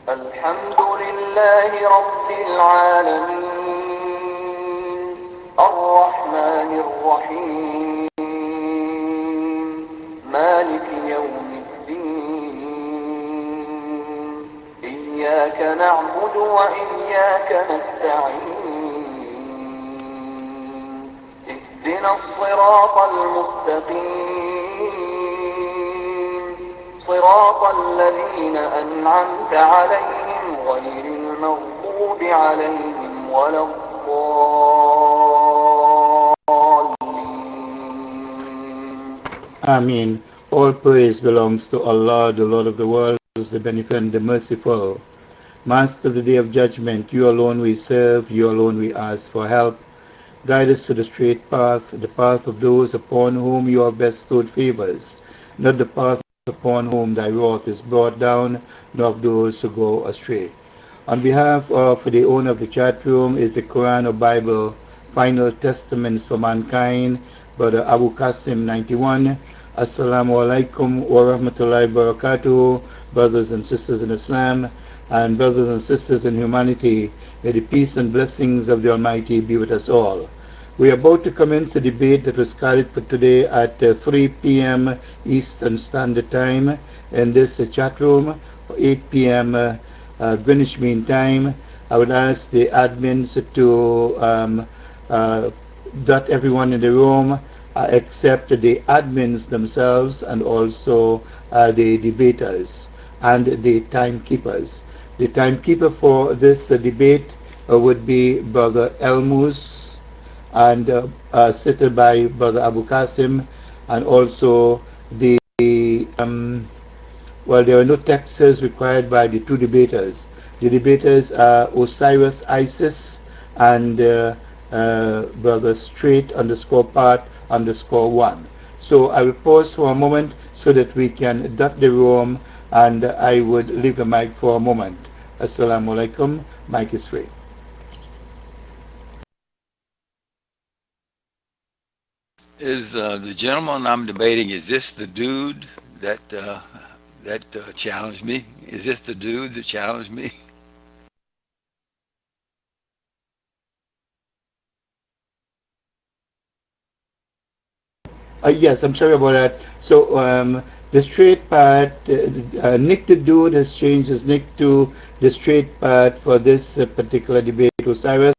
الحمد لله رب العالمين الرحمن الرحيم مالك يوم الدين إياك نعبد وإياك نستعين اهدنا الصراط المستقيم صراط الذين أنعمت عليهم غير المغضوب عليهم ولا الضالين. Ameen. All praise belongs to Allah, the Lord of the world, the beneficent, the merciful. Master of the day of judgment, you alone we serve, you alone we ask for help. Guide us to the straight path, the path of those upon whom you have bestowed favors, not the path upon whom thy wrath is brought down, nor of those who go astray. On behalf of the owner of the chat room is the Quran or Bible, Final Testaments for Mankind, Brother Abu Qasim 91. Assalamu alaikum wa rahmatullahi wa barakatuh, brothers and sisters in Islam, and brothers and sisters in humanity. May the peace and blessings of the Almighty be with us all. We are about to commence a debate that was carried for today at 3 p.m. Eastern Standard Time in this chat room, 8 p.m. Greenwich Mean Time. I would ask the admins to dot everyone in the room except the admins themselves and also the debaters and the timekeepers. The timekeeper for this debate would be Brother Elmus, and seated by Brother Abu Qasim, and also the well, there are no texts required by the two debaters. The debaters are Osiris Isis and Brother Straight _part_1. So I will pause for a moment so that we can dot the room, and I would leave the mic for a moment. Assalamu alaikum. Mic is free. Is the gentleman I'm debating, is this the dude that challenged me? Is this the dude that challenged me? Yes, I'm sorry about that. So the straight part, Nick the Dude has changed his nick to the straight part for this particular debate, Osiris.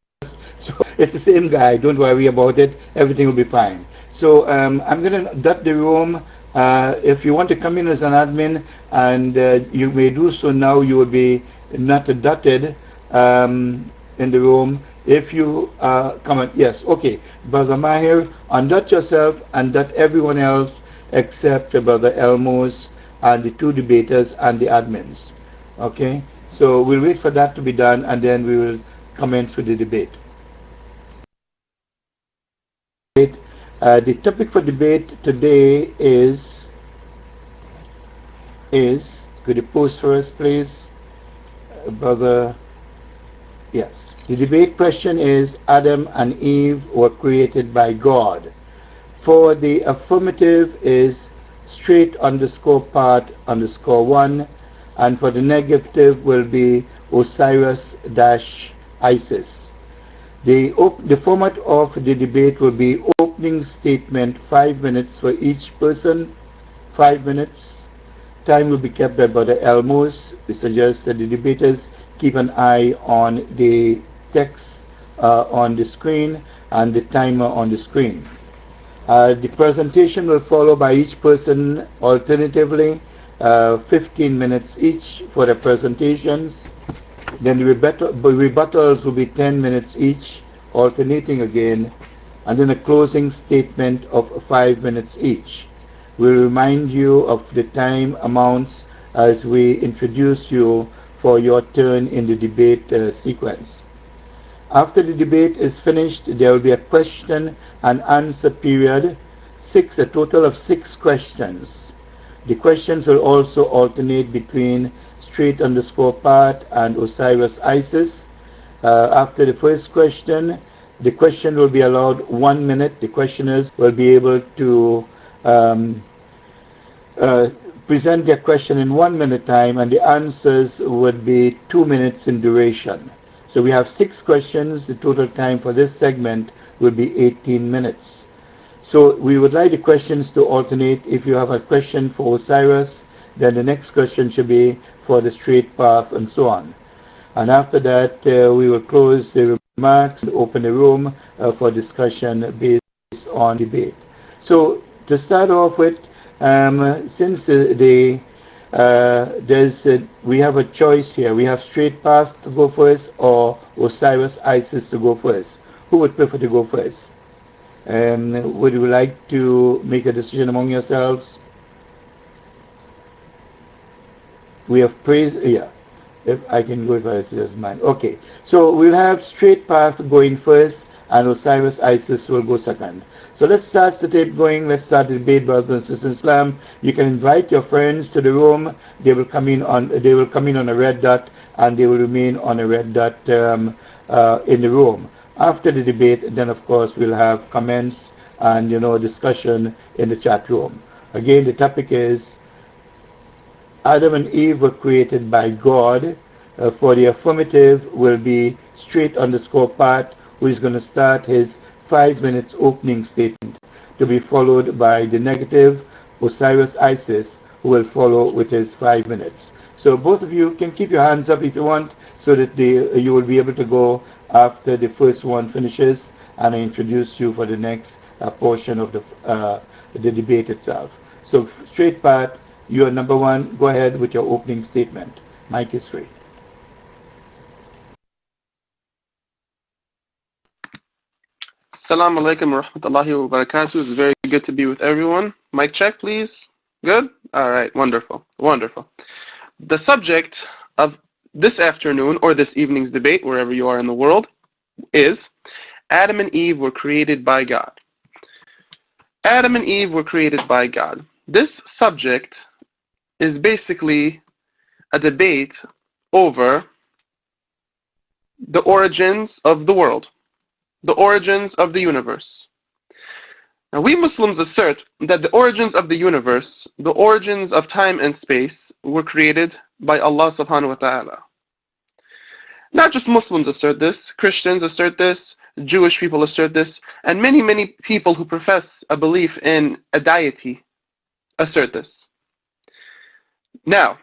So it's the same guy. Don't worry about it. Everything will be fine. So I'm going to dot the room. If you want to come in as an admin, and you may do so now, you will be not dotted in the room. If you come on, yes, okay. Brother Mahir, undot yourself and dot everyone else except Brother Elmos and the two debaters and the admins. Okay? So we'll wait for that to be done, and then we will commence with the debate. The topic for debate today is could you post for us, please, Brother? Yes. The debate question is: Adam and Eve were created by God. For the affirmative is straight _part_1, and for the negative will be Osiris-Isis. The format of the debate will be opening statement, 5 minutes for each person, 5 minutes. Time will be kept by Brother Elmos. We suggest that the debaters keep an eye on the text on the screen and the timer on the screen. The presentation will follow by each person alternatively, 15 minutes each for the presentations. Then the rebuttals will be 10 minutes each, alternating again, and then a closing statement of 5 minutes each. We'll remind you of the time amounts as we introduce you for your turn in the debate sequence. After the debate is finished, there will be a question and answer period, a total of 6 questions. The questions will also alternate between straight _part and Osiris-Isis. After the first question, the question will be allowed 1 minute. The questioners will be able to present their question in 1 minute time, and the answers would be 2 minutes in duration. So we have 6 questions. The total time for this segment will be 18 minutes. So we would like the questions to alternate. If you have a question for Osiris, then the next question should be for the straight path, and so on. And after that, we will close the remarks and open the room for discussion based on debate. So to start off with, since we have a choice here. We have straight path to go first, or Osiris Isis to go first. Who would prefer to go first? Would you like to make a decision among yourselves? We have praise, yeah. If I can go if I say that's mine. Okay, so we'll have straight path going first, and Osiris Isis will go second. So let's start the tape going. Let's start the debate, brothers and sisters in Islam. You can invite your friends to the room. They will come in on a red dot, and they will remain on a red dot in the room. After the debate, then of course we'll have comments and discussion in the chat room. Again, the topic is Adam and Eve were created by God. For the affirmative will be straight_Pat, who is going to start his 5 minutes opening statement, to be followed by the negative, Osiris Isis, who will follow with his 5 minutes. So both of you can keep your hands up if you want, so that you will be able to go after the first one finishes, and I introduce you for the next portion of the debate itself. So straight Pat, you are number one. Go ahead with your opening statement. Mic is free. Assalamu alaikum wa rahmatullahi wa barakatuh. It's very good to be with everyone. Mic check, please. Good? All right. Wonderful. Wonderful. The subject of this afternoon or this evening's debate, wherever you are in the world, is Adam and Eve were created by God. Adam and Eve were created by God. This subject is basically a debate over the origins of the world, the origins of the universe. Now, we Muslims assert that the origins of the universe, the origins of time and space, were created by Allah subhanahu wa ta'ala. Not just Muslims assert this, Christians assert this, Jewish people assert this, and many, many people who profess a belief in a deity assert this. Now,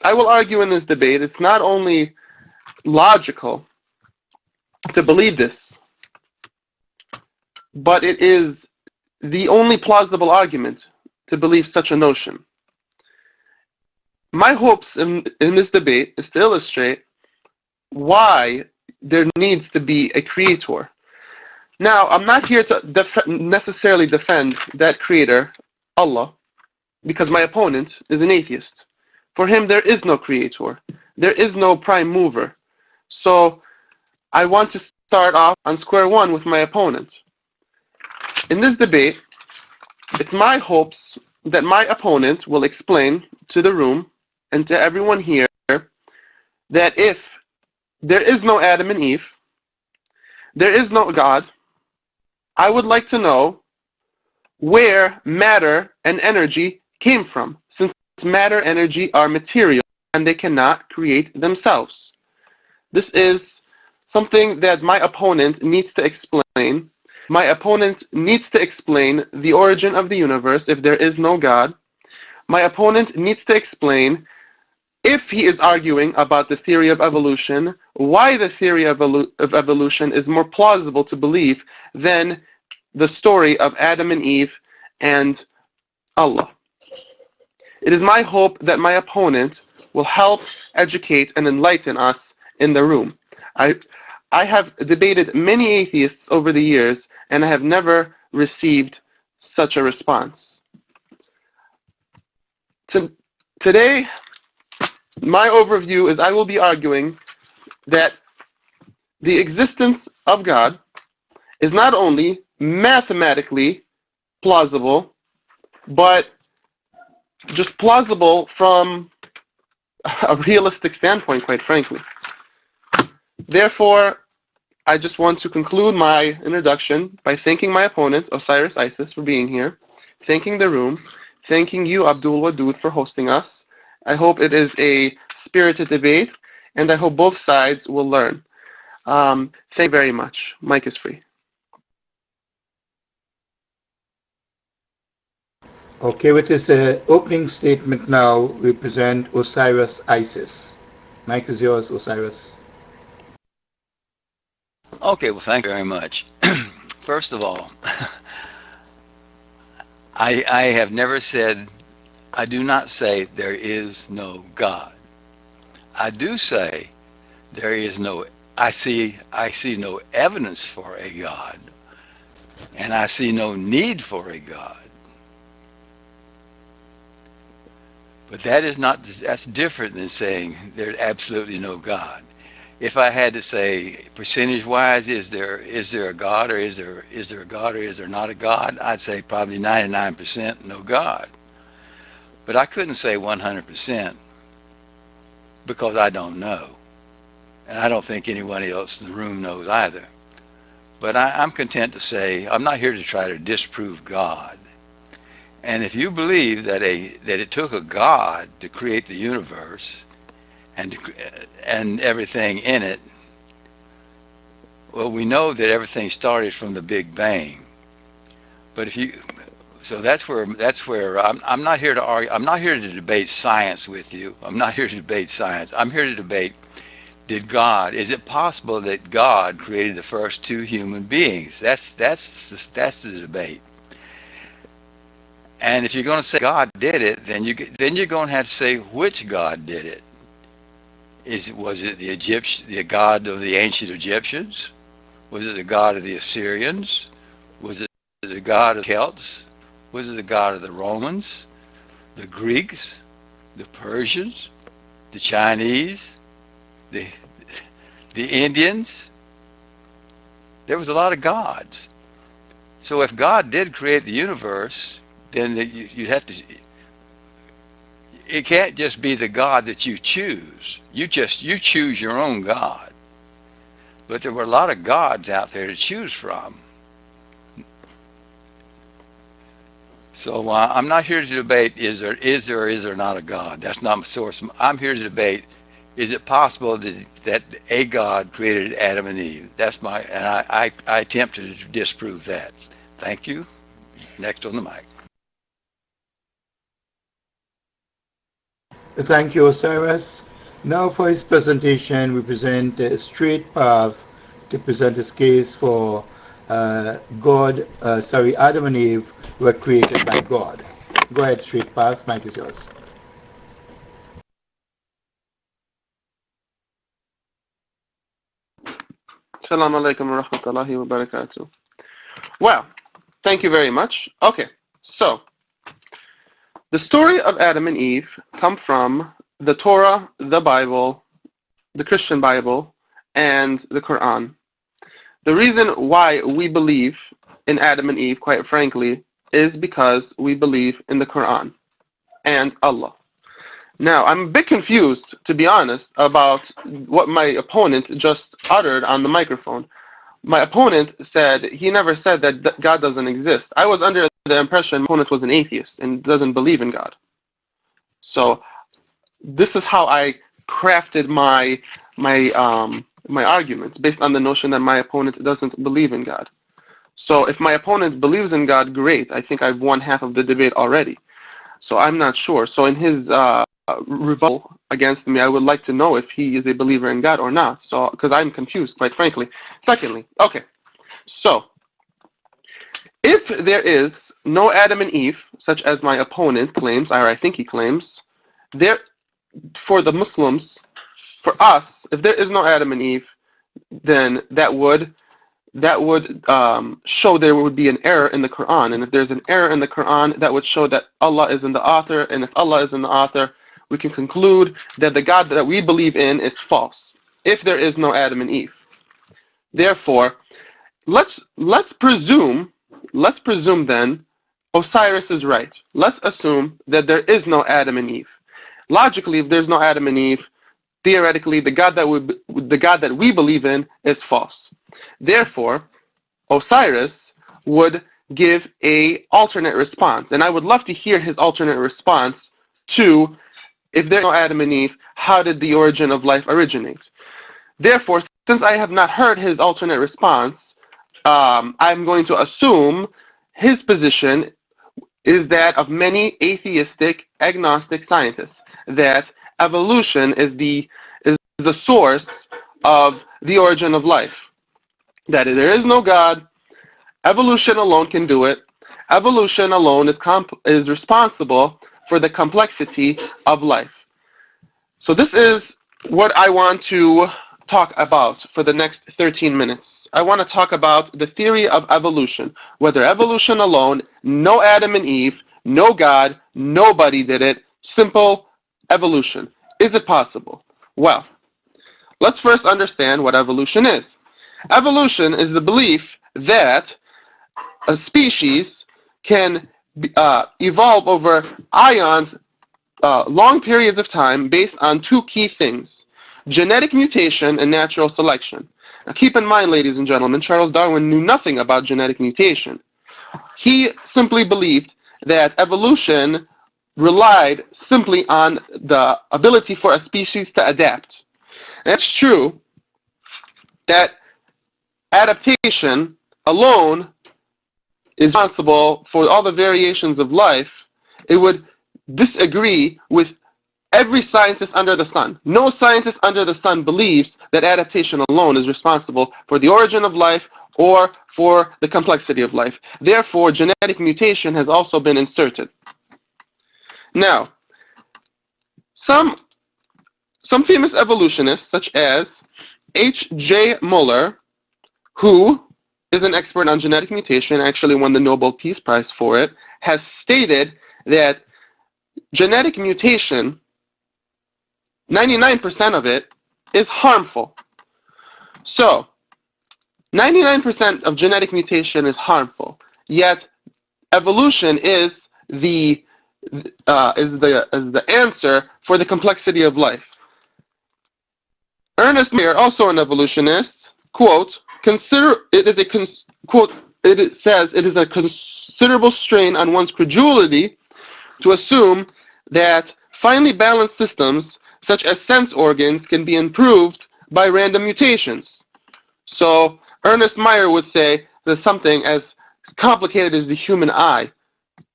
I will argue in this debate, it's not only logical to believe this, but it is the only plausible argument to believe such a notion. My hopes in this debate is to illustrate why there needs to be a creator. Now, I'm not here to necessarily defend that creator, Allah, because my opponent is an atheist. For him, there is no creator. There is no prime mover. So, I want to start off on square one with my opponent. In this debate, it's my hopes that my opponent will explain to the room and to everyone here that if there is no Adam and Eve, there is no God, I would like to know where matter and energy came from, since matter and energy are material and they cannot create themselves. This is something that my opponent needs to explain. My opponent needs to explain the origin of the universe if there is no God. My opponent needs to explain, if he is arguing about the theory of evolution, why the theory of evolution is more plausible to believe than the story of Adam and Eve and Allah. It is my hope that my opponent will help educate and enlighten us in the room. I have debated many atheists over the years, and I have never received such a response. Today, my overview is I will be arguing that the existence of God is not only mathematically plausible, but just plausible from a realistic standpoint, quite frankly. Therefore, I just want to conclude my introduction by thanking my opponent, Osiris Isis, for being here, thanking the room, thanking you, Abdul Wadud, for hosting us. I hope it is a spirited debate, and I hope both sides will learn. Thank you very much. Mic is free. Okay, with this opening statement now, we present Osiris Isis. Mic is yours, Osiris. Okay, well, thank you very much. First of all, I have never said, I do not say there is no God. I do say there is no, I see no evidence for a God, and I see no need for a God. But that is not, that's different than saying there's absolutely no God. If I had to say percentage-wise, is there a God, or is there a God, or is there not a God? I'd say probably 99% no God. But I couldn't say 100% because I don't know, and I don't think anyone else in the room knows either. But I'm content to say I'm not here to try to disprove God. And if you believe that it took a God to create the universe and everything in it, well, we know that everything started from the Big Bang. But so that's where I'm not here to argue. I'm not here to debate science with you. I'm not here to debate science. I'm here to debate: is it possible that God created the first two human beings? That's the debate. And if you're going to say God did it, then you're going to have to say which God did it. Was it the God of the ancient Egyptians? Was it the God of the Assyrians? Was it the God of the Celts? Was it the God of the Romans, the Greeks, the Persians, the Chinese, the Indians? There was a lot of gods. So if God did create the universe, then you'd have to. It can't just be the God that you choose. You choose your own God. But there were a lot of gods out there to choose from. So I'm not here to debate is there or is there not a God. That's not my source. I'm here to debate: is it possible that a God created Adam and Eve? And I attempt to disprove that. Thank you. Next on the mic. Thank you, Osiris. Now for his presentation, we present Straight Path to present his case for Adam and Eve were created by God. Go ahead, Straight Path, mic is yours. Assalamu alaikum wa rahmatullahi wa barakatuh. Well, thank you very much. Okay, so the story of Adam and Eve come from the Torah, the Bible, the Christian Bible, and the Quran. The reason why we believe in Adam and Eve, quite frankly, is because we believe in the Quran and Allah. Now, I'm a bit confused, to be honest, about what my opponent just uttered on the microphone. My opponent said he never said that God doesn't exist. I was under the impression my opponent was an atheist and doesn't believe in God. So this is how I crafted my arguments, based on the notion that my opponent doesn't believe in God. So if my opponent believes in God, great. I think I've won half of the debate already. So I'm not sure. So in his rebuttal against me, I would like to know if he is a believer in God or not. So, because I'm confused, quite frankly. Secondly, okay, so if there is no Adam and Eve, such as my opponent claims, or I think he claims, for the Muslims, for us, if there is no Adam and Eve, then that would show there would be an error in the Quran. And if there's an error in the Quran, that would show that Allah isn't the author. And if Allah isn't the author, we can conclude that the God that we believe in is false, if there is no Adam and Eve. Therefore, let's presume then Osiris is right. Let's assume that there is no Adam and Eve. Logically, if there's no Adam and Eve, theoretically, the God that we believe in is false. Therefore, Osiris would give a alternate response. And I would love to hear his alternate response to, if there's no Adam and Eve, how did the origin of life originate? Therefore, since I have not heard his alternate response, I'm going to assume his position is that of many atheistic, agnostic scientists, that evolution is the source of the origin of life. That there is no God, evolution alone can do it. Evolution alone is responsible for the complexity of life. So this is what I want to talk about for the next 13 minutes. I want to talk about the theory of evolution. Whether evolution alone, no Adam and Eve, no God, nobody did it. Simple evolution. Is it possible? Well, let's first understand what evolution is. Evolution is the belief that a species can evolve over ions, long periods of time, based on two key things: genetic mutation and natural selection. Now keep in mind, ladies and gentlemen, Charles Darwin knew nothing about genetic mutation. He simply believed that evolution relied simply on the ability for a species to adapt. And it's true that adaptation alone is responsible for all the variations of life. It would disagree with every scientist under the sun. No scientist under the sun believes that adaptation alone is responsible for the origin of life or for the complexity of life. Therefore, genetic mutation has also been inserted. Now, some famous evolutionists, such as H.J. Muller, who is an expert on genetic mutation, actually won the Nobel Peace Prize for it, has stated that genetic mutation, 99% of it, is harmful. So, 99% of genetic mutation is harmful, yet evolution is the answer for the complexity of life. Ernest Mayr, also an evolutionist, quote, it says it is a considerable strain on one's credulity to assume that finely balanced systems such as sense organs can be improved by random mutations. So Ernest Mayr would say that something as complicated as the human eye,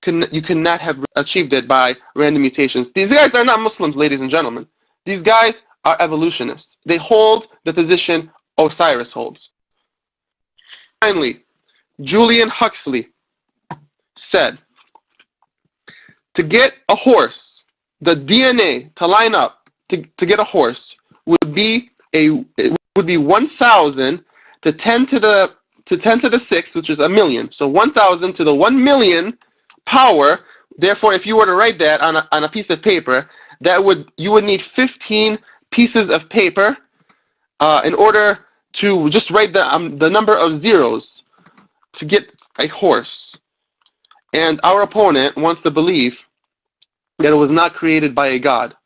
you cannot have achieved it by random mutations. These guys are not Muslims, ladies and gentlemen. These guys are evolutionists. They hold the position Osiris holds. Finally, Julian Huxley said, to get a horse, the DNA to line up to get a horse would be 1,000 to 10 to the 6th, which is a million. So 1,000 to the 1 million power. Therefore, if you were to write that on a piece of paper, you would need 15 pieces of paper in order to just write the number of zeros to get a horse. And our opponent wants to believe that it was not created by a god.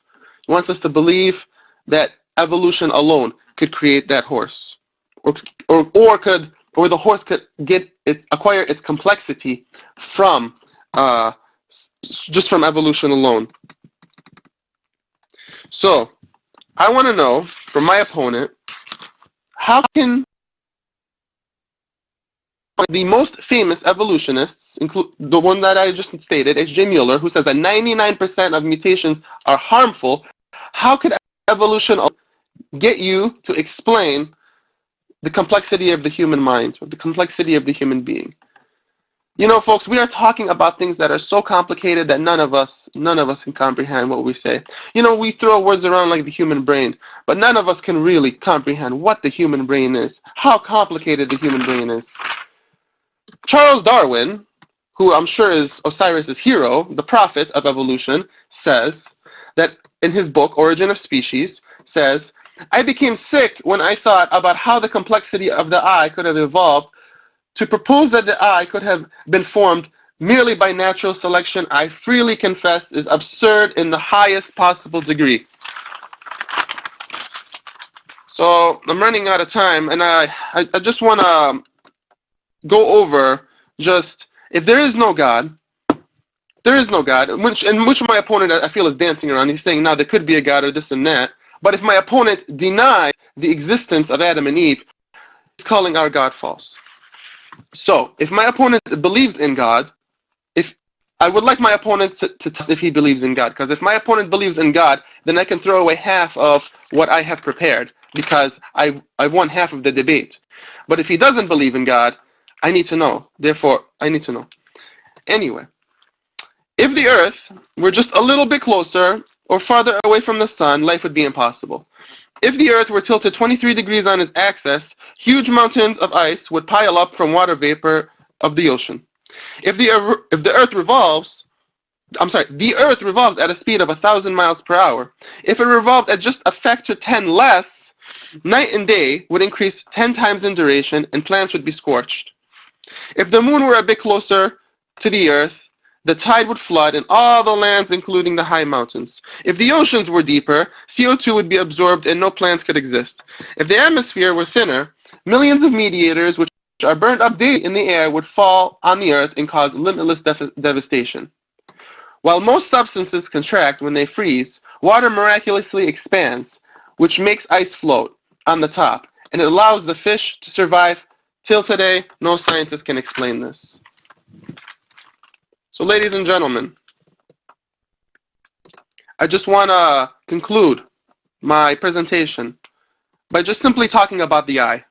He wants us to believe that evolution alone could create that horse, or the horse could acquire its complexity from just from evolution alone. So I want to know from my opponent, how can the most famous evolutionists, include the one that I just stated, H.J. Muller, who says that 99% of mutations are harmful, how could evolution get you to explain the complexity of the human mind, or the complexity of the human being? You know, folks, we are talking about things that are so complicated that none of us can comprehend what we say. You know, we throw words around like the human brain, but none of us can really comprehend what the human brain is, how complicated the human brain is. Charles Darwin, who I'm sure is Osiris's hero, the prophet of evolution, says that in his book, Origin of Species, says, I became sick when I thought about how the complexity of the eye could have evolved. To propose that the eye could have been formed merely by natural selection, I freely confess, is absurd in the highest possible degree. So I'm running out of time, and I just want to go over just if there is no God, there is no God, which my opponent I feel is dancing around. He's saying now there could be a God or this and that. But if my opponent denies the existence of Adam and Eve, he's calling our God false. So if my opponent believes in God, if I would like my opponent to tell us if he believes in God, because if my opponent believes in God, then I can throw away half of what I have prepared, because I've won half of the debate. But if he doesn't believe in God, I need to know. Therefore, I need to know. Anyway, if the Earth were just a little bit closer or farther away from the Sun, life would be impossible. If the Earth were tilted 23 degrees on its axis, huge mountains of ice would pile up from water vapor of the ocean. If the Earth revolves at a speed of 1,000 miles per hour. If it revolved at just a factor 10 less, night and day would increase 10 times in duration, and plants would be scorched. If the moon were a bit closer to the Earth, the tide would flood in all the lands, including the high mountains. If the oceans were deeper, CO2 would be absorbed and no plants could exist. If the atmosphere were thinner, millions of meteors, which are burned up daily in the air, would fall on the Earth and cause limitless devastation. While most substances contract when they freeze, water miraculously expands, which makes ice float on the top, and it allows the fish to survive. Till today, no scientist can explain this. So, ladies and gentlemen, I just want to conclude my presentation by just simply talking about the eye.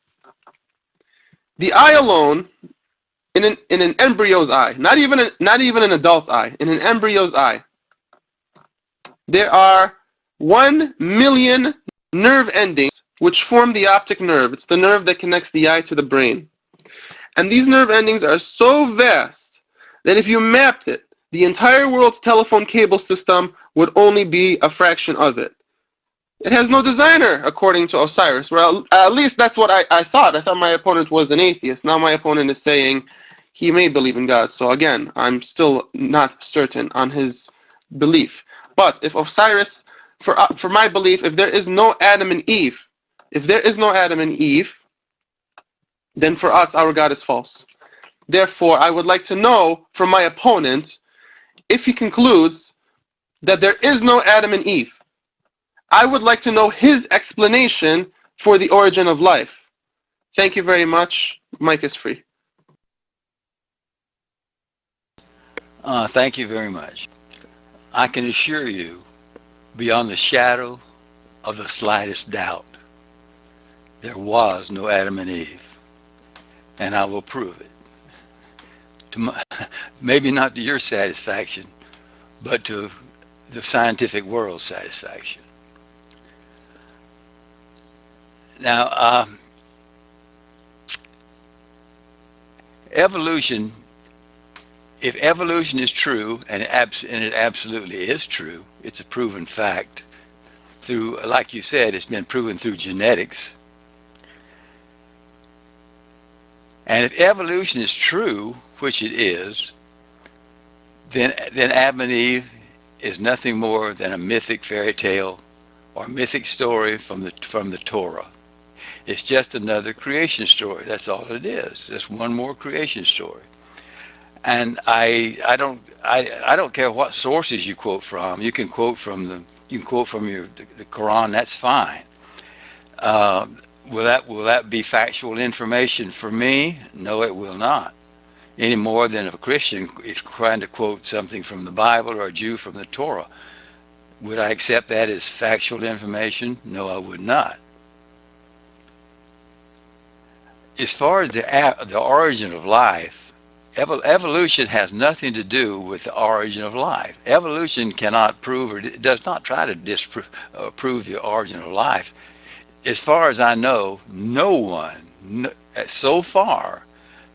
The eye alone, in an embryo's eye, not even an adult's eye, in an embryo's eye, there are 1 million nerve endings which form the optic nerve. It's the nerve that connects the eye to the brain. And these nerve endings are so vast that if you mapped it, the entire world's telephone cable system would only be a fraction of it. It has no designer, according to Osiris. Well, at least that's what I thought. I thought my opponent was an atheist. Now my opponent is saying he may believe in God. So again, I'm still not certain on his belief. But if Osiris, for my belief, if there is no Adam and Eve, then for us, our God is false. Therefore, I would like to know from my opponent if he concludes that there is no Adam and Eve. I would like to know his explanation for the origin of life. Thank you very much. Mic is free. Thank you very much. I can assure you, beyond the shadow of the slightest doubt, there was no Adam and Eve, and I will prove it. Maybe not to your satisfaction, but to the scientific world's satisfaction. Now, evolution, if evolution is true, and it absolutely is true, it's a proven fact through, like you said, it's been proven through genetics. And if evolution is true, which it is, then Adam and Eve is nothing more than a mythic fairy tale or mythic story from the Torah. It's just another creation story. That's all it is. Just one more creation story. And I don't care what sources you quote from. You can quote from the Quran. That's fine. Will that be factual information for me? No, it will not. Any more than if a Christian is trying to quote something from the Bible or a Jew from the Torah. Would I accept that as factual information? No, I would not. As far as the origin of life, evolution has nothing to do with the origin of life. Evolution cannot prove, or does not try to disprove prove the origin of life. As far as I know, no one so far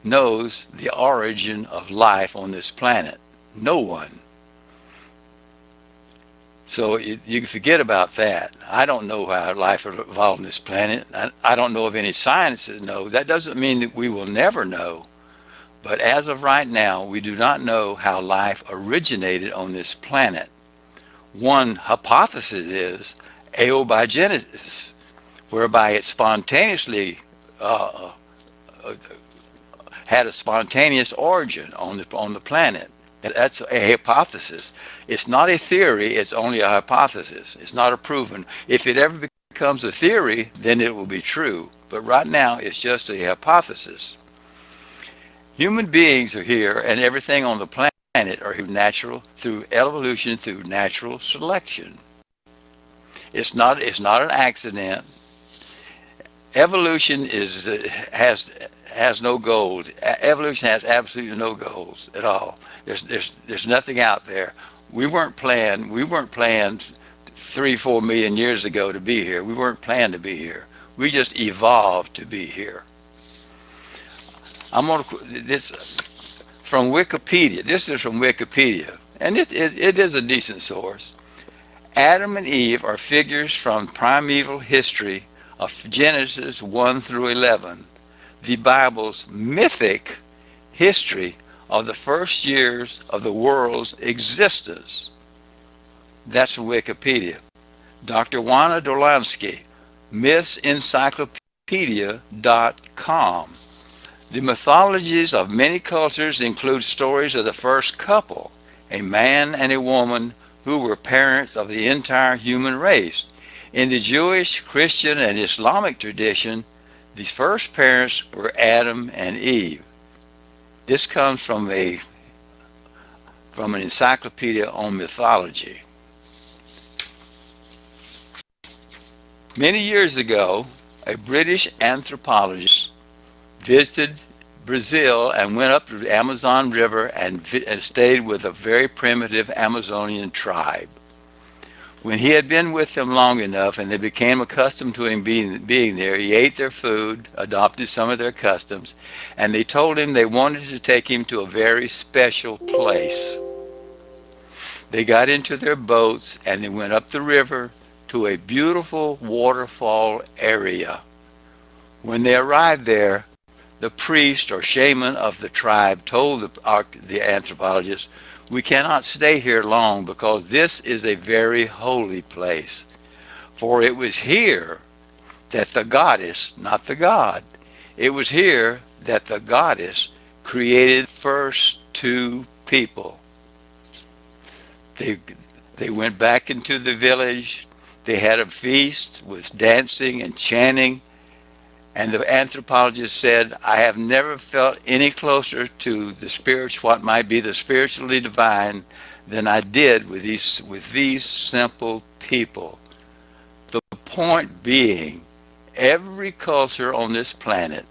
knows the origin of life on this planet. No one. So you can forget about that. I don't know how life evolved on this planet. I don't know of any scientists that know. That doesn't mean that we will never know. But as of right now, we do not know how life originated on this planet. One hypothesis is abiogenesis, whereby it spontaneously had a spontaneous origin on the planet. That's a hypothesis. It's not a theory, it's only a hypothesis. It's not a proven. If it ever becomes a theory, then it will be true. But right now, it's just a hypothesis. Human beings are here, and everything on the planet are through evolution, through natural selection. It's not an accident. Evolution has no goals. Evolution has absolutely no goals at all. There's nothing out there. We weren't planned 3-4 million years ago to be here. We weren't planned to be here. We just evolved to be here. I'm going to this from Wikipedia. This is from Wikipedia, and it is a decent source. Adam and Eve are figures from primeval history of Genesis 1 through 11, the Bible's mythic history of the first years of the world's existence. That's from Wikipedia. Dr. Wana Dolansky, mythsencyclopedia.com. The mythologies of many cultures include stories of the first couple, a man and a woman who were parents of the entire human race. In the Jewish, Christian, and Islamic tradition, the first parents were Adam and Eve. This comes from an encyclopedia on mythology. Many years ago, a British anthropologist visited Brazil and went up to the Amazon River and stayed with a very primitive Amazonian tribe. When he had been with them long enough and they became accustomed to him being there, he ate their food, adopted some of their customs, and they told him they wanted to take him to a very special place. They got into their boats and they went up the river to a beautiful waterfall area. When they arrived there, the priest or shaman of the tribe told the anthropologist, "We cannot stay here long because this is a very holy place. For it was here that the goddess, not the god, it was here that the goddess created first two people." They went back into the village. They had a feast with dancing and chanting. And the anthropologist said, "I have never felt any closer to what might be the spiritually divine than I did with these simple people." The point being, every culture on this planet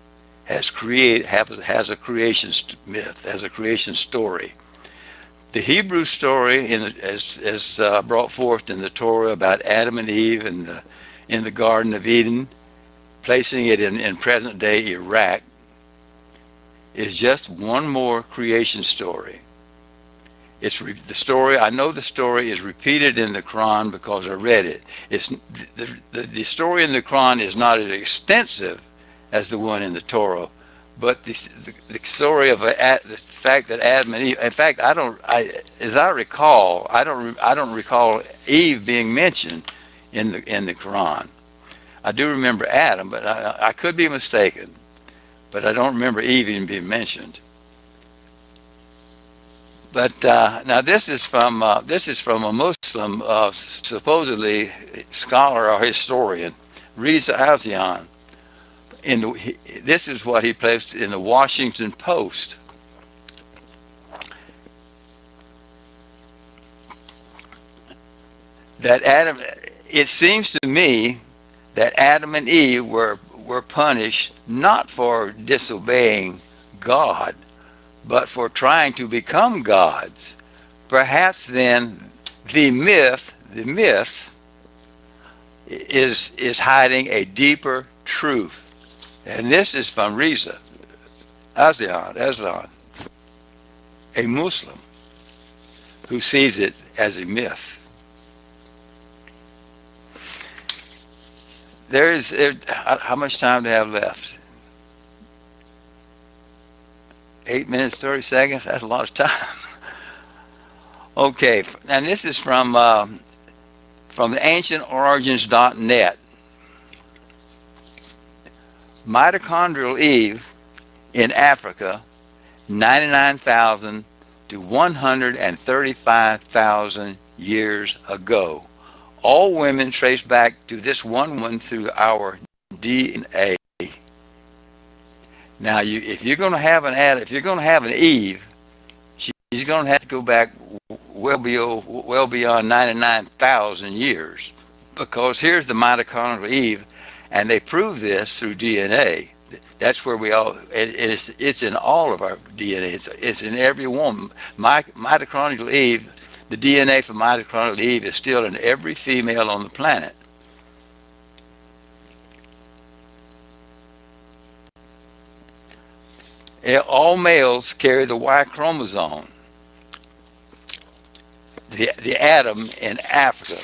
has a creation myth, has a creation story. The Hebrew story, as brought forth in the Torah about Adam and Eve in the Garden of Eden, placing it in present-day Iraq, is just one more creation story. It's the story. I know the story is repeated in the Quran because I read it. It's the story in the Quran is not as extensive as the one in the Torah, but the story of the fact that Adam and Eve. In fact, as I recall, I don't recall Eve being mentioned in the Quran. I do remember Adam, but I could be mistaken. But I don't remember Eve even being mentioned. But now this is from a Muslim, supposedly scholar or historian, Reza Azian. This is what he placed in the Washington Post. It seems to me that Adam and Eve were punished not for disobeying God, but for trying to become gods. Perhaps then the myth is hiding a deeper truth. And this is from Reza Aslan, a Muslim who sees it as a myth. How much time do I have left? 8 minutes, 30 seconds? That's a lot of time. Okay, and this is from the ancientorigins.net. Mitochondrial Eve in Africa 99,000 to 135,000 years ago. All women trace back to this one woman through our DNA. Now, if you're going to have an Adam, if you're going to have an Eve, she's going to have to go back well beyond 99,000 years, because here's the mitochondrial Eve, and they prove this through DNA. That's where we all. It's in all of our DNA. It's in every woman. Mitochondrial Eve, the DNA for mitochondrial Eve is still in every female on the planet. All males carry the Y chromosome. The Adam in Africa,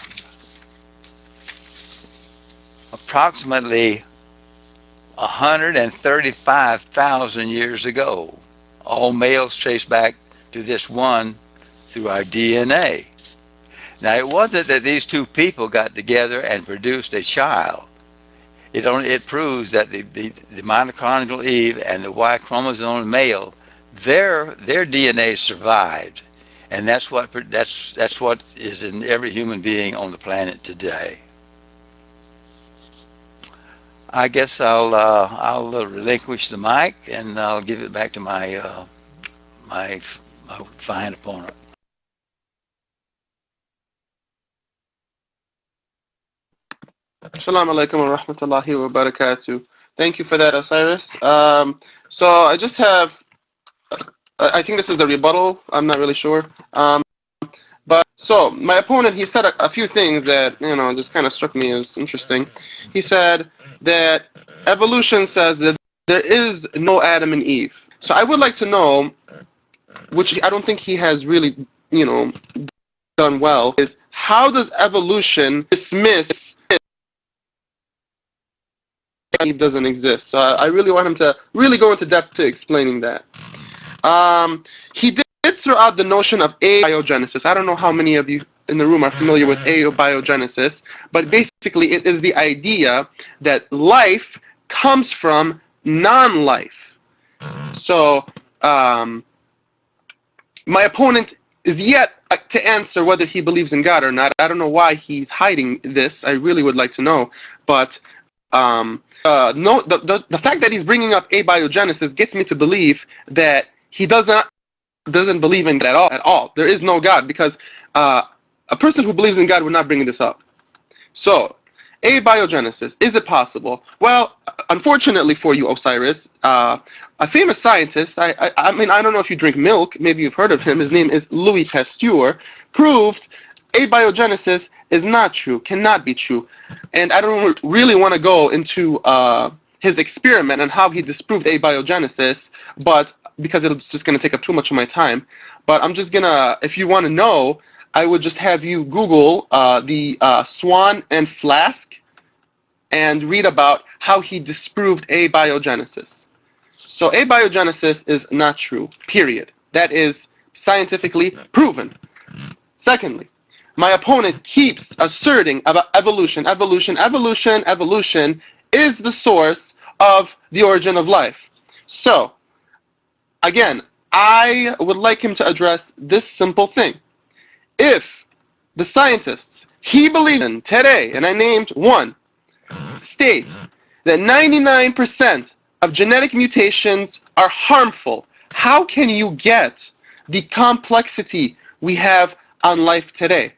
approximately 135,000 years ago. All males trace back to this one through our DNA. Now, it wasn't that these two people got together and produced a child. It proves that the mitochondrial Eve and the Y chromosome male, their DNA survived, and that's what is in every human being on the planet today. I guess I'll relinquish the mic, and I'll give it back to my fine opponent. Assalamu alaikum wa rahmatullahi wa barakatuh. Thank you for that, Osiris. So I just have, I think this is the rebuttal. I'm not really sure. But so my opponent, he said a few things that, just kind of struck me as interesting. He said that evolution says that there is no Adam and Eve. So I would like to know, which I don't think he has really, done well, is how does evolution dismiss Eve doesn't exist? So I really want him to really go into depth to explaining that. He did throw out the notion of abiogenesis. I don't know how many of you in the room are familiar with abiogenesis, but basically it is the idea that life comes from non-life. So my opponent is yet to answer whether he believes in God or not. I don't know why he's hiding this. I really would like to know, but no, the fact that he's bringing up abiogenesis gets me to believe that he doesn't believe in it at all. There is no God, because a person who believes in God would not bring this up. So, abiogenesis, is it possible? Well, unfortunately for you, Osiris, a famous scientist, I mean, I don't know if you drink milk, maybe you've heard of him, his name is Louis Pasteur, proved abiogenesis is not true, cannot be true. And I don't really want to go into his experiment and how he disproved abiogenesis, but because it's just going to take up too much of my time. But I'm just going to, if you want to know, I would just have you Google the Swan and Flask and read about how he disproved abiogenesis. So abiogenesis is not true, period. That is scientifically proven. Secondly, my opponent keeps asserting about evolution is the source of the origin of life. So, again, I would like him to address this simple thing. If the scientists he believes in today, and I named one, state that 99% of genetic mutations are harmful, how can you get the complexity we have on life today?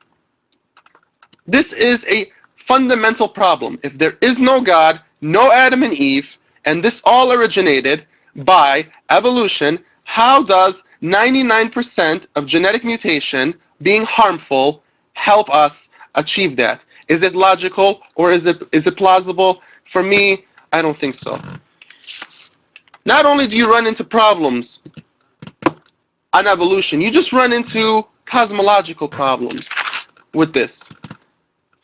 This is a fundamental problem. If there is no God, no Adam and Eve, and this all originated by evolution, how does 99% of genetic mutation being harmful help us achieve that? Is it logical, or is it plausible? For me, I don't think so. Not only do you run into problems on evolution, you just run into cosmological problems with this.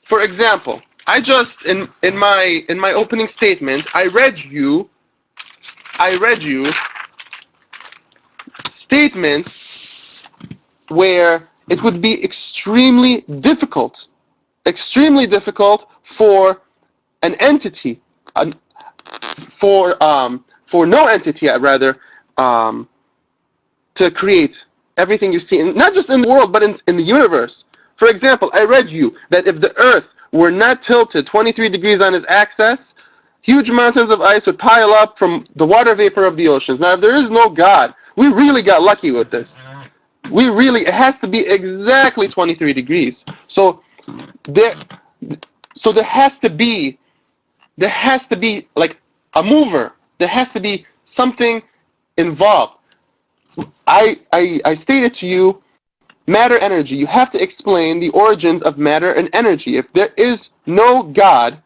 For example, I just in my opening statement, I read you statements where it would be extremely difficult for an entity, for for no entity, rather, to create everything you see, and not just in the world, but in the universe. For example, I read you that if the Earth were not tilted 23 degrees on its axis, huge mountains of ice would pile up from the water vapor of the oceans. Now, if there is no God, we really got lucky with this. It has to be exactly 23 degrees. So there has to be like a mover. There has to be something involved. I stated to you, matter, energy. You have to explain the origins of matter and energy. If there is no God,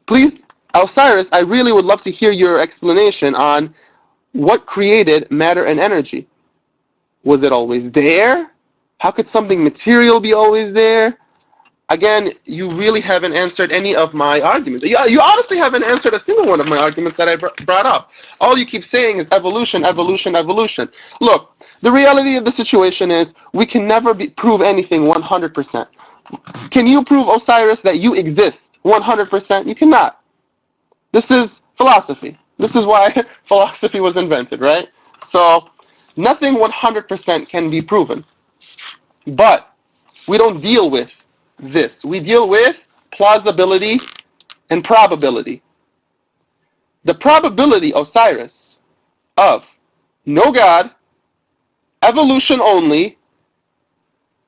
please, Osiris, I really would love to hear your explanation on what created matter and energy. Was it always there? How could something material be always there? Again, you really haven't answered any of my arguments. You honestly haven't answered a single one of my arguments that I brought up. All you keep saying is evolution, evolution, evolution. Look, the reality of the situation is we can never prove anything 100%. Can you prove, Osiris, that you exist 100%? You cannot. This is philosophy. This is why philosophy was invented, right? So nothing 100% can be proven. But we don't deal with this. We deal with plausibility and probability. The probability, Osiris, of no God, evolution only,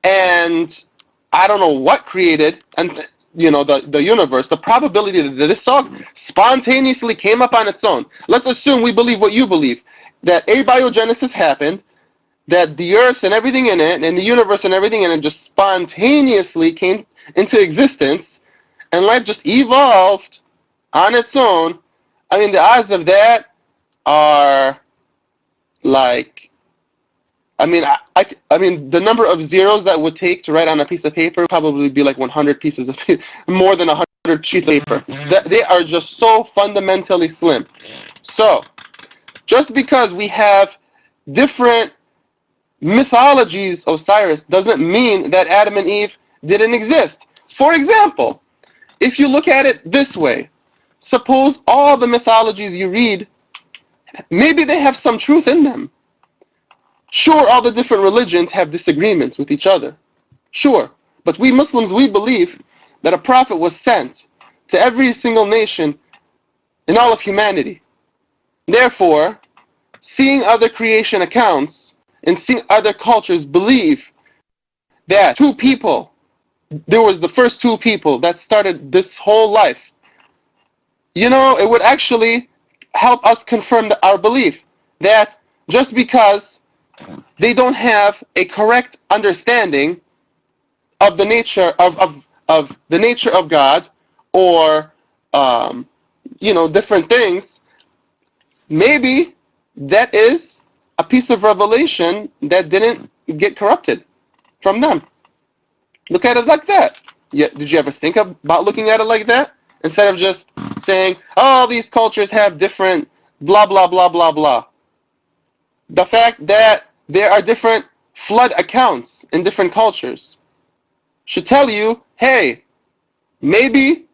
and I don't know what created, and the universe, the probability that this song spontaneously came up on its own. Let's assume we believe what you believe, that abiogenesis happened, that the earth and everything in it, and the universe and everything in it just spontaneously came into existence, and life just evolved on its own. I mean, the odds of that are like, I mean, the number of zeros that would take to write on a piece of paper would probably be like 100 pieces of paper, more than 100 sheets of paper. They are just so fundamentally slim. So, just because we have different mythologies, Osiris, doesn't mean that Adam and Eve didn't exist. For example, if you look at it this way, suppose all the mythologies you read, maybe they have some truth in them. Sure, all the different religions have disagreements with each other. Sure, but we Muslims, we believe that a prophet was sent to every single nation in all of humanity. Therefore, seeing other creation accounts and seeing other cultures believe that there was the first two people that started this whole life, it would actually help us confirm our belief that just because they don't have a correct understanding of the nature of the nature of God, or different things, maybe that is a piece of revelation that didn't get corrupted from them. Look at it like that. Did you ever think about looking at it like that? Instead of just saying, oh, these cultures have different blah, blah, blah, blah, blah. The fact that there are different flood accounts in different cultures should tell you, hey, maybe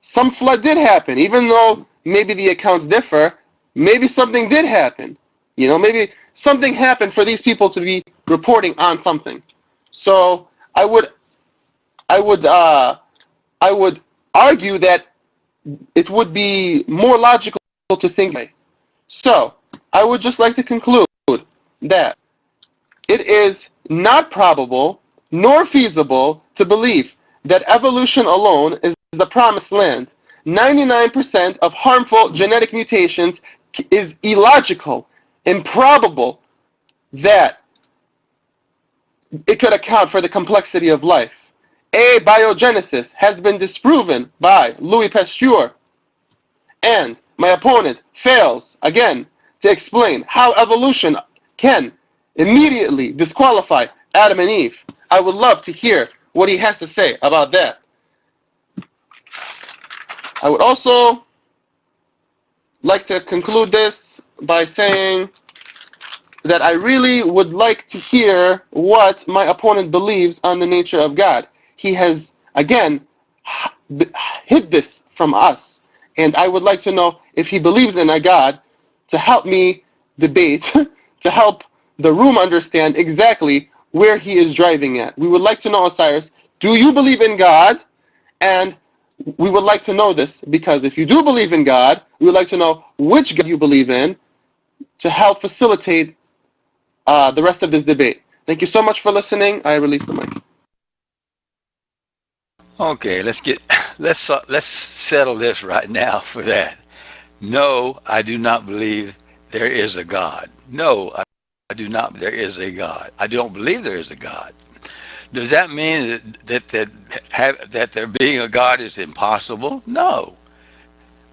some flood did happen. Even though maybe the accounts differ, maybe something did happen. Maybe something happened for these people to be reporting on something. So I would argue that it would be more logical to think. So I would just like to conclude that it is not probable nor feasible to believe that evolution alone is the promised land. 99% of harmful genetic mutations is illogical, improbable that it could account for the complexity of life. Abiogenesis has been disproven by Louis Pasteur, and my opponent fails again to explain how evolution can immediately disqualify Adam and Eve. I would love to hear what he has to say about that. I would also like to conclude this by saying that I really would like to hear what my opponent believes on the nature of God. He has, again, hid this from us And I would like to know if he believes in a God to help me debate, to help the room understand exactly where he is driving at. We would like to know, Osiris, do you believe in God? And we would like to know this because if you do believe in God, we would like to know which God you believe in to help facilitate the rest of this debate. Thank you so much for listening. I release the mic. Okay, let's settle this right now for that. No, I do not believe there is a God. No, I do not. There is a God. I don't believe there is a God. Does that mean that there being a God is impossible? No,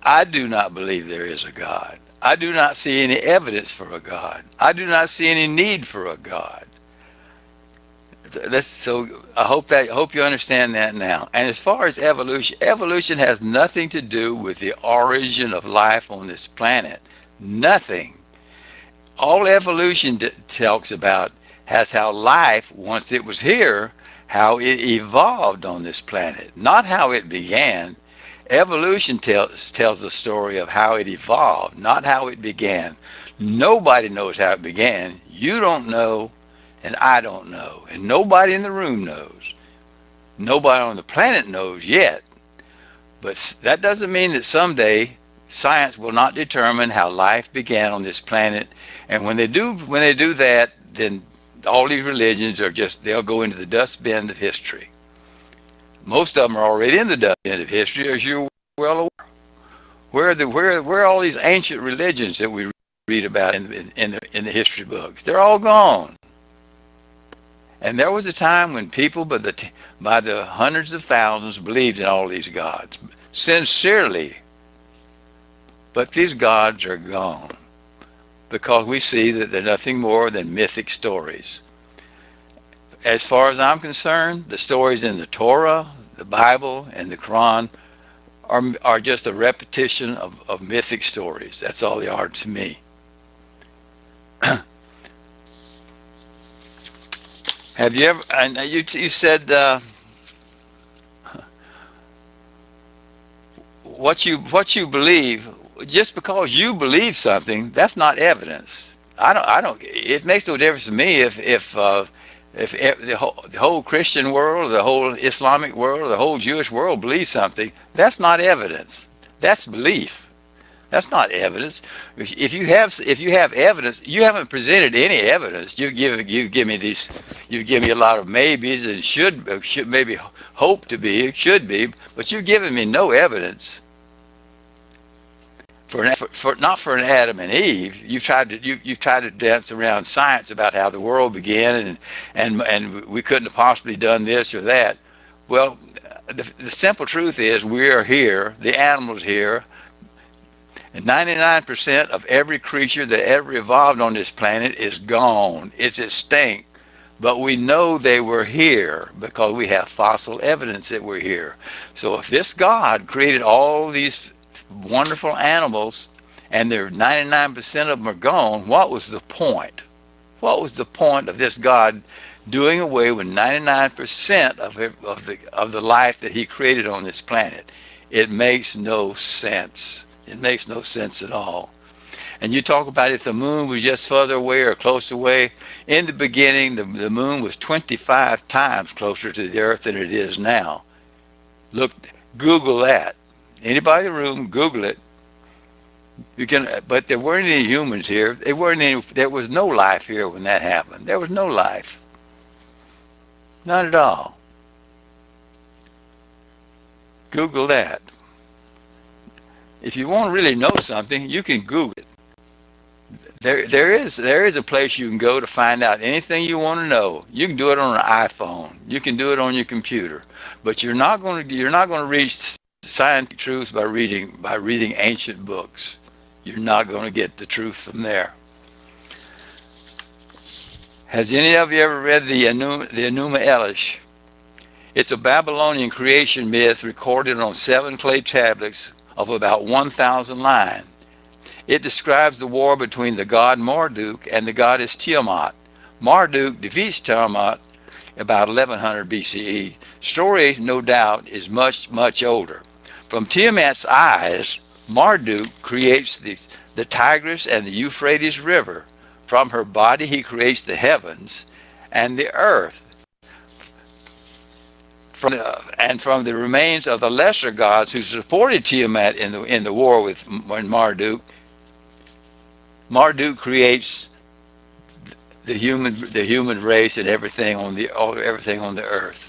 I do not believe there is a God. I do not see any evidence for a God. I do not see any need for a God. So I hope you understand that now. And as far as evolution has nothing to do with the origin of life on this planet. Nothing. All evolution talks about has how life, once it was here, how it evolved on this planet, not how it began. Evolution tells the story of how it evolved, not how it began. Nobody knows how it began. You don't know, and I don't know, and nobody in the room knows. Nobody on the planet knows yet. But that doesn't mean that someday science will not determine how life began on this planet. And when they do that, then all these religions they'll go into the dustbin of history. Most of them are already in the dustbin of history, as you're well aware. Where are all these ancient religions that we read about in the history books? They're all gone. And there was a time when people by the hundreds of thousands believed in all these gods, sincerely. But these gods are gone because we see that they're nothing more than mythic stories. As far as I'm concerned, the stories in the Torah, the Bible, and the Quran are just a repetition of mythic stories. That's all they are to me. Have you ever? And you said what you believe. Just because you believe something, that's not evidence. I don't. It makes no difference to me if the whole Christian world, the whole Islamic world, the whole Jewish world believes something. That's not evidence. That's belief. That's not evidence. If you have evidence, you haven't presented any evidence. You give me a lot of maybes and should maybe hope to be, should be, but you've given me no evidence. Not for an Adam and Eve. You've tried to dance around science about how the world began and we couldn't have possibly done this or that. Well, the simple truth is we are here. The animals here. And 99% of every creature that ever evolved on this planet is gone. It's extinct. But we know they were here because we have fossil evidence that we're here. So if this God created all these wonderful animals and 99% of them are gone, what was the point? What was the point of this God doing away with 99% of the life that he created on this planet? It makes no sense. It makes no sense at all. And you talk about if the moon was just further away or closer away. In the beginning, the moon was 25 times closer to the earth than it is now. Look, Google that. Anybody in the room, Google it. You can, but there weren't any humans here. There was no life here when that happened. There was no life. Not at all. Google that. If you want to really know something, you can Google it. There is a place you can go to find out anything you want to know. You can do it on an iPhone. You can do it on your computer. But you're not going to reach scientific truth by reading ancient books. You're not going to get the truth from there. Has any of you ever read the Enuma Elish? It's a Babylonian creation myth recorded on 7 clay tablets of about 1,000 lines. It describes the war between the god Marduk and the goddess Tiamat. Marduk defeats Tiamat about 1100 BCE. Story, no doubt, is much, much older. From Tiamat's eyes, Marduk creates the Tigris and the Euphrates River. From her body he creates the heavens and the earth. From the remains of the lesser gods who supported Tiamat in the war with Marduk, Marduk creates the human race and everything on the earth.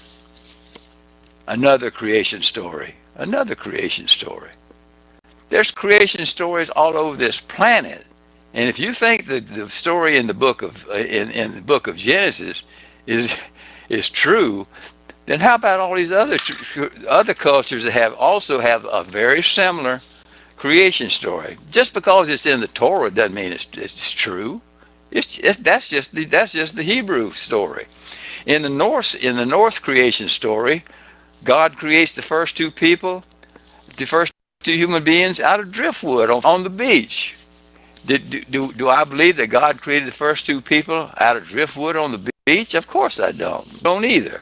Another creation story. Another creation story. There's creation stories all over this planet, and if you think that the story in the book of Genesis is true, then how about all these other cultures that also have a very similar creation story? Just because it's in the Torah doesn't mean it's true. That's just the Hebrew story. In the North creation story, God creates the first two people, the first two human beings out of driftwood on the beach. Do I believe that God created the first two people out of driftwood on the beach? Of course I don't. Don't either.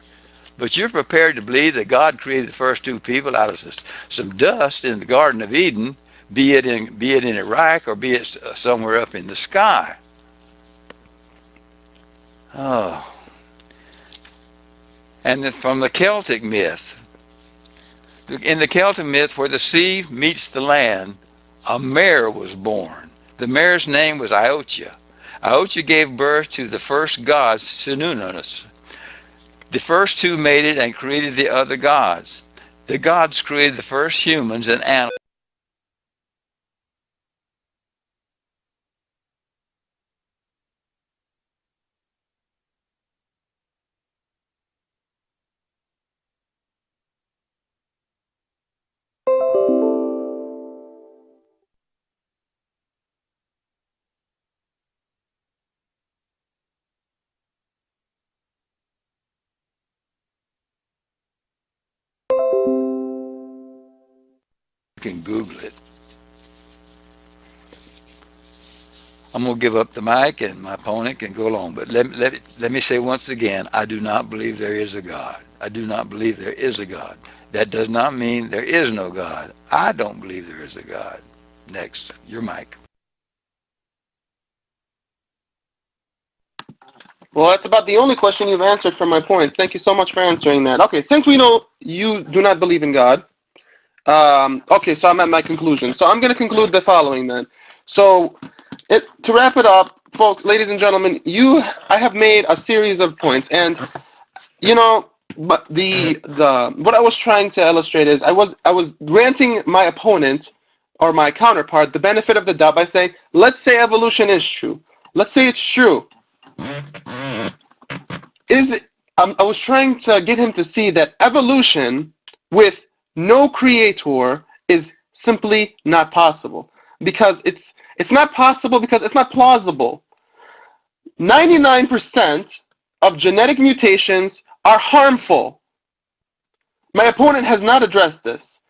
But you're prepared to believe that God created the first two people out of some dust in the Garden of Eden, be it in Iraq or be it somewhere up in the sky. Oh. And then from the Celtic myth. In the Celtic myth, where the sea meets the land, a mare was born. The mare's name was Iocha. Iocha gave birth to the first god, Sinunus. The first two mated and created the other gods. The gods created the first humans and animals. You can Google it. I'm going to give up the mic and my opponent can go along. But let me say once again, I do not believe there is a God. I do not believe there is a God. That does not mean there is no God. I don't believe there is a God. Next, your mic. Well, that's about the only question you've answered from my points. Thank you so much for answering that. Okay, since we know you do not believe in God, okay, so I'm at my conclusion. So I'm going to conclude the following then. So to wrap it up, folks, ladies and gentlemen, I have made a series of points, and but what I was trying to illustrate is I was granting my opponent or my counterpart the benefit of the doubt by saying, let's say evolution is true. Let's say it's true. I was trying to get him to see that evolution with no creator is simply not possible, because it's not possible because it's not plausible. 99% of genetic mutations are harmful. My opponent has not addressed this.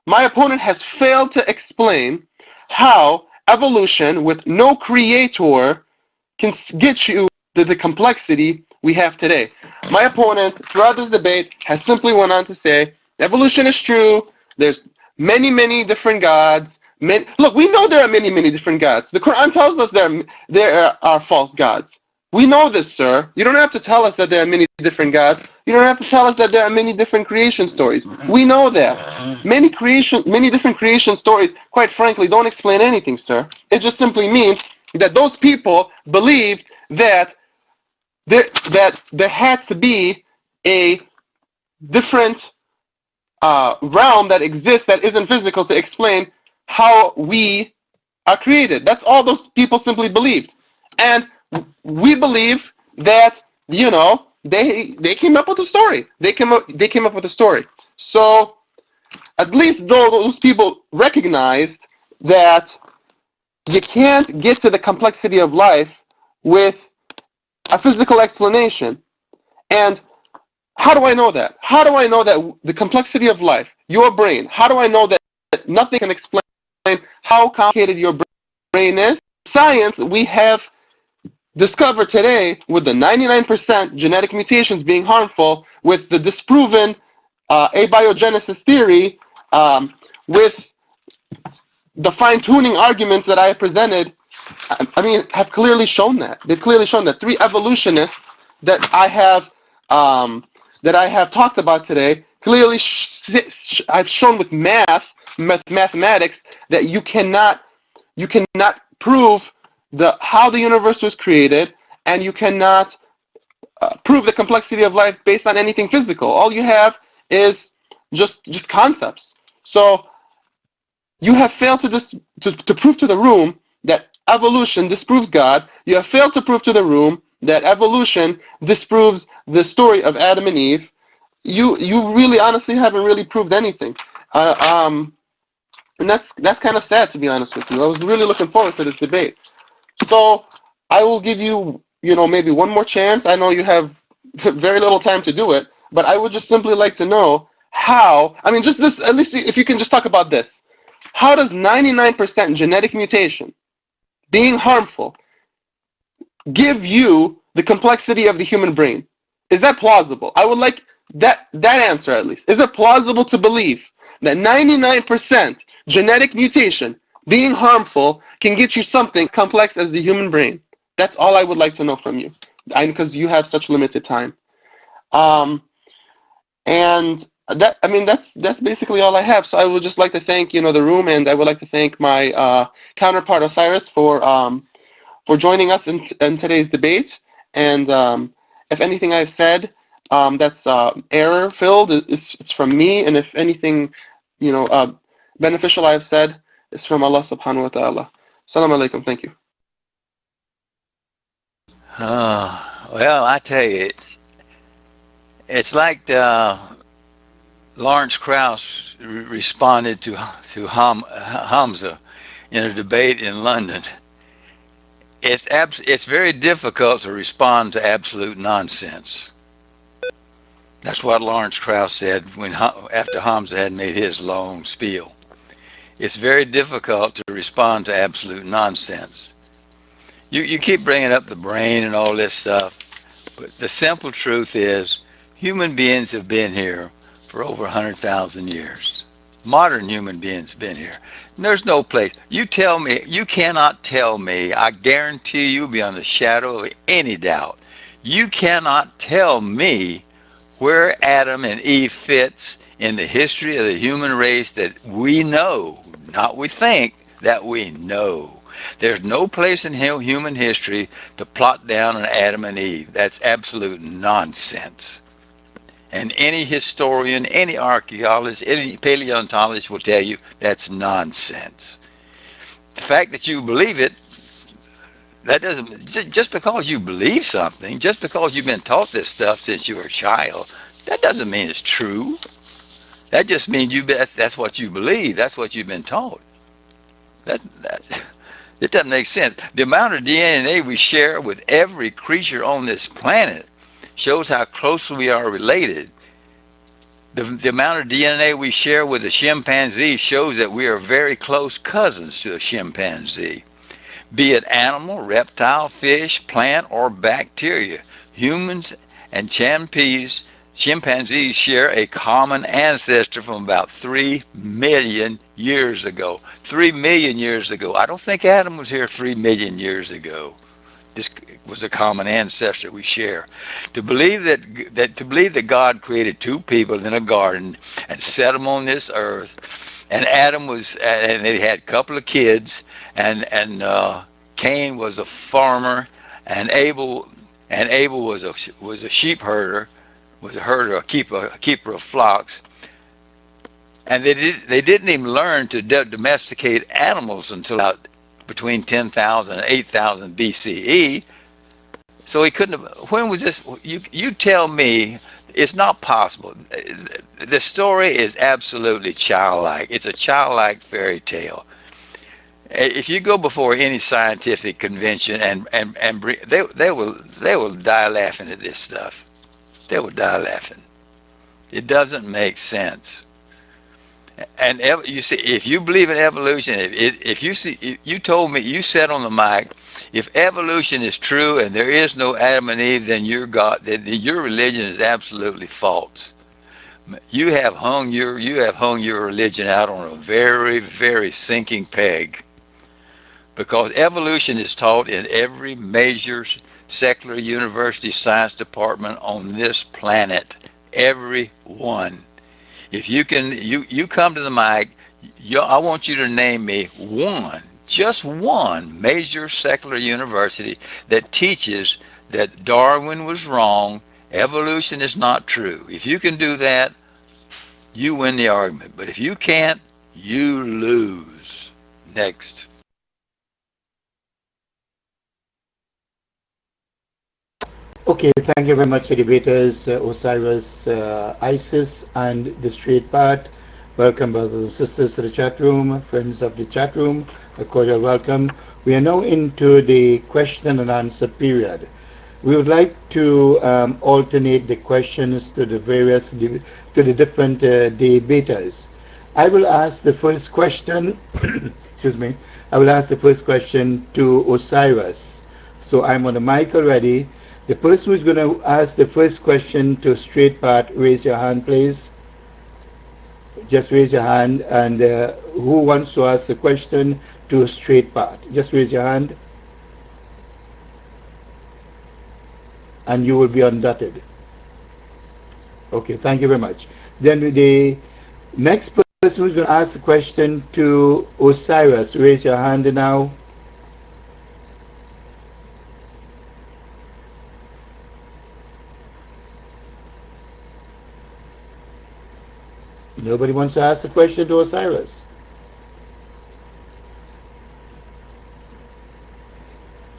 My opponent has failed to explain how evolution with no creator can get you to the complexity we have today. My opponent, throughout this debate, has simply went on to say, evolution is true, there's many different gods. Look, we know there are many different gods. The Quran tells us there are false gods. We know this, sir. You don't have to tell us that there are many different gods. You don't have to tell us that there are many different creation stories. We know that. Many different creation stories, quite frankly, don't explain anything, sir. It just simply means that those people believed that there had to be a different realm that exists that isn't physical to explain how we are created. That's all those people simply believed. And we believe that, they came up with a story. They came up with a story. So at least those people recognized that you can't get to the complexity of life with a physical explanation. And how do I know that? How do I know that the complexity of life, your brain, how do I know that nothing can explain how complicated your brain is? Science, we have discovered today, with the 99% genetic mutations being harmful, with the disproven abiogenesis theory, with the fine-tuning arguments that I have presented, I mean, have clearly shown that. They've clearly shown that 3 evolutionists that I have talked about today clearly I've shown with mathematics that you cannot prove how the universe was created, and you cannot prove the complexity of life based on anything physical. All you have is just concepts. So you have failed to prove to the room that evolution disproves God. You have failed to prove to the room that evolution disproves the story of Adam and Eve. You really honestly haven't really proved anything. And that's kind of sad, to be honest with you. I was really looking forward to this debate. So I will give you, maybe one more chance. I know you have very little time to do it, but I would just simply like to know how, just this, at least if you can just talk about this. How does 99% genetic mutation being harmful give you the complexity of the human brain? Is that plausible? I would like that answer, at least. Is it plausible to believe that 99% genetic mutation being harmful can get you something as complex as the human brain? That's all I would like to know from you, because you have such limited time. And that's basically all I have. So I would just like to thank the room, and I would like to thank my counterpart Osiris for joining us in today's debate. And if anything I've said that's error filled, it's from me, and if anything beneficial I've said, it's from Allah subhanahu wa ta'ala. Assalamu alaikum. Thank you. Well, I tell you, it's like Lawrence Krauss responded to Hamza in a debate in London. It's very difficult to respond to absolute nonsense. That's what Lawrence Krauss said after Hamza had made his long spiel. It's very difficult to respond to absolute nonsense. You keep bringing up the brain and all this stuff, but the simple truth is human beings have been here for over 100,000 years. Modern human beings have been here. And there's no place. You cannot tell me, I guarantee you beyond the shadow of any doubt, you cannot tell me where Adam and Eve fits in the history of the human race that we know, not we think, that we know. There's no place in human history to plot down an Adam and Eve. That's absolute nonsense. And any historian, any archaeologist, any paleontologist will tell you that's nonsense. The fact that you believe it, that doesn't, just because you believe something, just because you've been taught this stuff since you were a child, that doesn't mean it's true. That just means that's what you believe. That's what you've been taught. It doesn't make sense. The amount of DNA we share with every creature on this planet shows how closely we are related. The amount of DNA we share with a chimpanzee shows that we are very close cousins to a chimpanzee. Be it animal, reptile, fish, plant, or bacteria, humans and chimpanzees share a common ancestor from about 3 million years ago. 3 million years ago. I don't think Adam was here 3 million years ago. This was a common ancestor we share. To believe that God created 2 people in a garden and set them on this earth, and and they had a couple of kids, and Cain was a farmer, and Abel was a sheep herder. Was a herder, a keeper of flocks, and they didn't even learn to domesticate animals until about between 10,000 and 8,000 BCE. So he couldn't have. When was this? You tell me. It's not possible. The story is absolutely childlike. It's a childlike fairy tale. If you go before any scientific convention and they will die laughing at this stuff. They will die laughing. It doesn't make sense. And you see, if you believe in evolution, if you told me, you said on the mic, if evolution is true and there is no Adam and Eve, then your religion is absolutely false. You have hung your religion out on a very, very sinking peg, because evolution is taught in every major secular university science department on this planet. Every one. If you can, you come to the mic. I want you to name me one, just one major secular university that teaches that Darwin was wrong, evolution is not true. If you can do that, you win the argument. But if you can't, you lose. Next. Okay, thank you very much, debaters, Osiris, Isis, and the Straight Path. Welcome, brothers and sisters, to the chat room, friends of the chat room, a cordial welcome. We are now into the question and answer period. We would like to alternate the questions to the different debaters. I will ask the first question. Excuse me. I will ask the first question to Osiris. So I'm on the mic already. The person who's going to ask the first question to Straight Path, raise your hand, please. Just raise your hand. And who wants to ask the question to Straight Path? Just raise your hand. And you will be undotted. Okay, thank you very much. Then the next person who's going to ask the question to Osiris, raise your hand now. Nobody wants to ask a question to Osiris.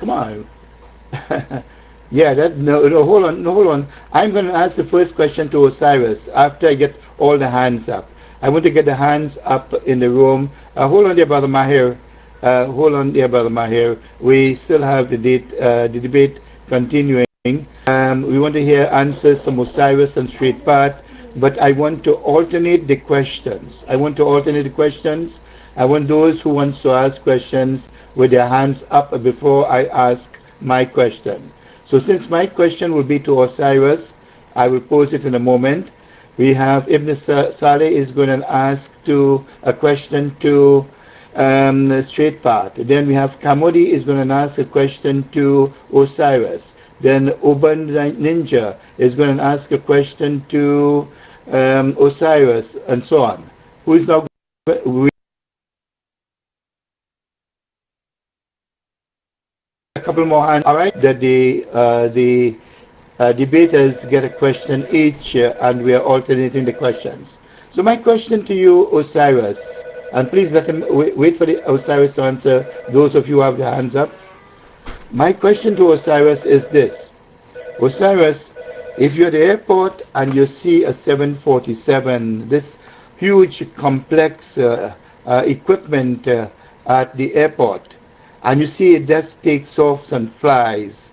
Come on. Yeah, hold on. I'm going to ask the first question to Osiris after I get all the hands up. I want to get the hands up in the room. Hold on there, Brother Mahir. We still have the debate continuing. We want to hear answers from Osiris and Straight Path. But I want to alternate the questions. I want those who want to ask questions with their hands up before I ask my question. So since my question will be to Osiris, I will pose it in a moment. We have Ibn Saleh is going to ask a question to Straight Path. Then we have Kamodi is going to ask a question to Osiris. Then Uban Ninja is going to ask a question to Osiris, and so on. Who is now? A couple more hands. All right. That the debaters get a question each, and we are alternating the questions. So my question to you, Osiris, and please let him wait for the Osiris to answer. Those of you who have their hands up. My question to Osiris is this. Osiris, if you're at the airport and you see a 747, this huge complex equipment at the airport, and you see it just takes off and flies,